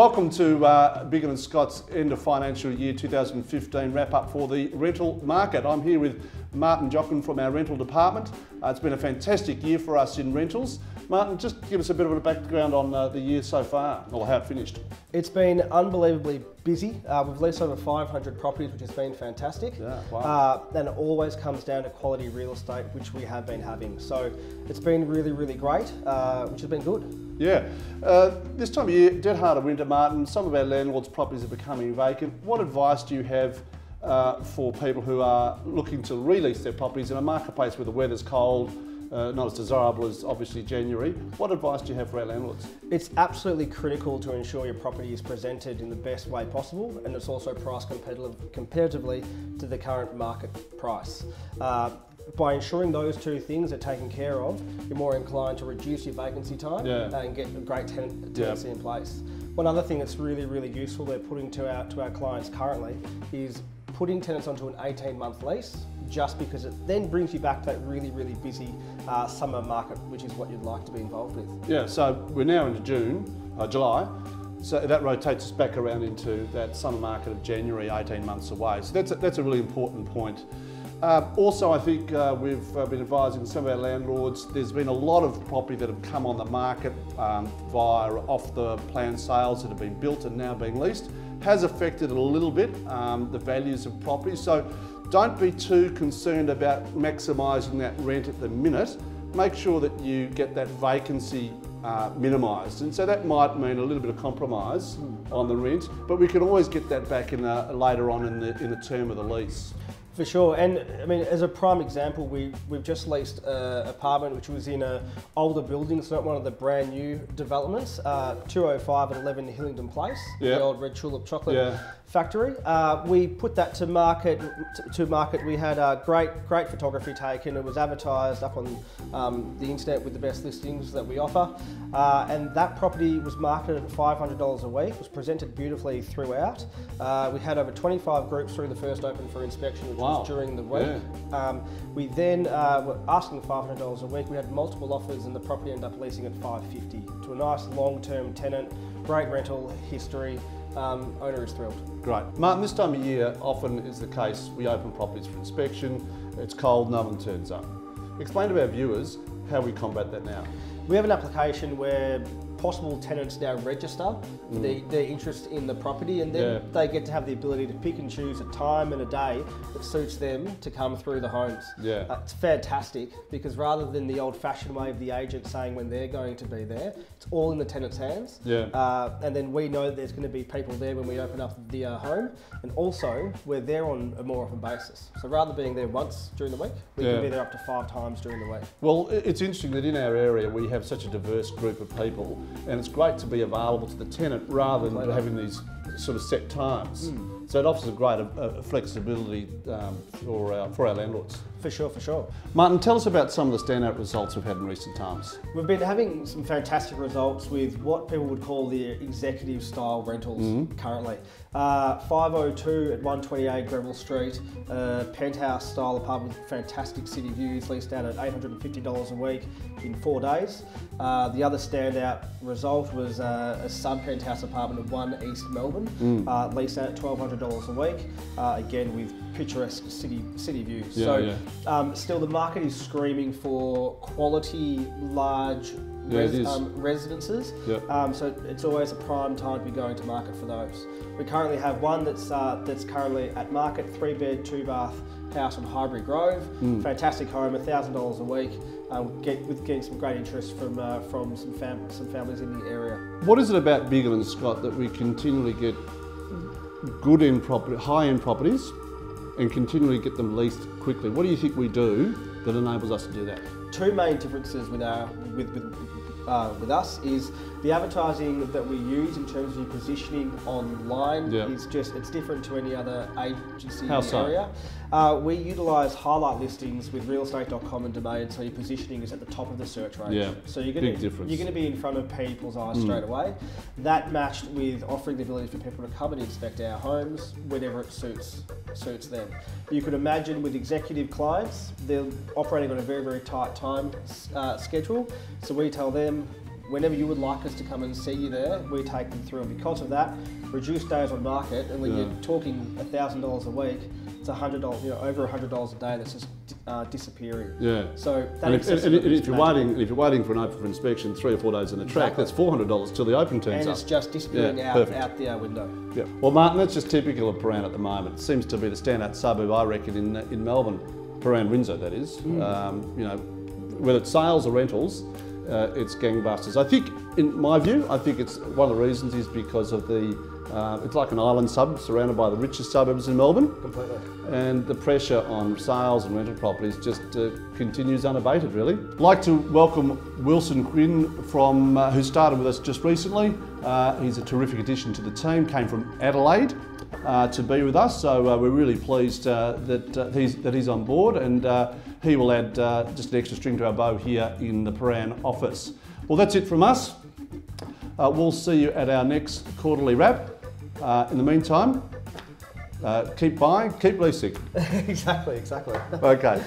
Welcome to Biggin and Scott's end of financial year 2015 wrap up for the rental market. I'm here with Martin Jochen from our rental department. It's been a fantastic year for us in rentals. Martin, just give us a bit of a background on the year so far, or how it finished. It's been unbelievably busy. We've leased over 500 properties, which has been fantastic. Yeah, wow. And it always comes down to quality real estate, which we have been having. So it's been really, really great, which has been good. Yeah. This time of year, dead hard of winter, Martin, some of our landlords' properties are becoming vacant. What advice do you have for people who are looking to release their properties in a marketplace where the weather's cold, not as desirable as obviously January? What advice do you have for our landlords? It's absolutely critical to ensure your property is presented in the best way possible, and it's also priced competitively to the current market price. By ensuring those two things are taken care of, you're more inclined to reduce your vacancy time and get a great tenancy in place. One other thing that's really, really useful we're putting to our clients currently is putting tenants onto an 18-month lease, just because it then brings you back to that really, really busy summer market, which is what you'd like to be involved with. Yeah, so we're now into July, so that rotates us back around into that summer market of January, 18 months away. So that's a really important point. Also, I think we've been advising some of our landlords, there's been a lot of property that have come on the market via off-the-plan sales that have been built and now being leased. Has affected a little bit the values of property, so don't be too concerned about maximising that rent at the minute. Make sure that you get that vacancy minimised, and so that might mean a little bit of compromise on the rent, but we can always get that back in later on in the term of the lease. For sure, and I mean, as a prime example, we've just leased an apartment which was in an older building. It's not one of the brand new developments. 205 and 11 Hillingdon Place, the old Red Tulip chocolate factory. We put that to market. We had great photography taken. It was advertised up on the internet with the best listings that we offer, and that property was marketed at $500 a week. It was presented beautifully throughout. We had over 25 groups through the first open for inspection, which was during the week. We then were asking $500 a week. We had multiple offers, and the property ended up leasing at $550 to a nice long-term tenant. Great rental history. Owner is thrilled. Great. Martin, this time of year often is the case, we open properties for inspection, it's cold, no one turns up. Explain to our viewers how we combat that now. We have an application where possible tenants now register their interest in the property, and then they get to have the ability to pick and choose a time and a day that suits them to come through the homes. It's fantastic, because rather than the old-fashioned way of the agent saying when they're going to be there, it's all in the tenant's hands. And then we know that there's going to be people there when we open up the home, and also we're there on a more often basis. So rather than being there once during the week, we can be there up to 5 times during the week. Well, it's interesting that in our area we have such a diverse group of people, and it's great to be available to the tenant rather than having these sort of set times. So it offers a great flexibility for our landlords. For sure, for sure. Martin, tell us about some of the standout results we've had in recent times. We've been having some fantastic results with what people would call the executive style rentals currently. 502 at 128 Greville Street, penthouse style apartment with fantastic city views, leased out at $850 a week in 4 days. The other standout result was a sub-penthouse apartment at 1 East Melbourne, leased out at $1,200 a week, again with picturesque city views. Still the market is screaming for quality, large residences, so it's always a prime time to be going to market for those. We currently have one that's currently at market, 3-bed, 2-bath house on Highbury Grove. Fantastic home, $1,000 a week. Getting some great interest from some families in the area. What is it about Biggin and Scott that we continually get high-end properties and continually get them leased quickly? What do you think we do that enables us to do that? Two main differences with us is the advertising that we use in terms of your positioning online is it's different to any other agency in the area. We utilise highlight listings with realestate.com and Domain, so your positioning is at the top of the search range. So you're going to be in front of people's eyes straight away. That matched with offering the ability for people to come and inspect our homes whenever it suits them. You could imagine with executive clients, they're operating on a very, very tight time schedule. So we tell them, whenever you would like us to come and see you there, we take them through, and because of that, reduced days on market, and when you're talking $1,000 a week, it's $100, over $100 a day that's just disappearing. Yeah. So that if you're waiting for an open for inspection 3 or 4 days in the track, that's $400 till the open turns up. And it's just disappearing out the window. Yeah. Well, Martin, that's just typical of Prahran at the moment. It seems to be the standout suburb, I reckon, in Melbourne. Prahran, Windsor, that is. Whether it's sales or rentals, it's gangbusters. I think, in my view, it's one of the reasons is because of it's like an island suburb surrounded by the richest suburbs in Melbourne. Completely. And the pressure on sales and rental properties just continues unabated, really. I'd like to welcome Wilson Quinn who started with us just recently. He's a terrific addition to the team, came from Adelaide to be with us, so we're really pleased that he's on board, and he will add just an extra string to our bow here in the Prahran office. Well, that's it from us. We'll see you at our next quarterly wrap. In the meantime, keep buying, keep leasing. Exactly. Okay.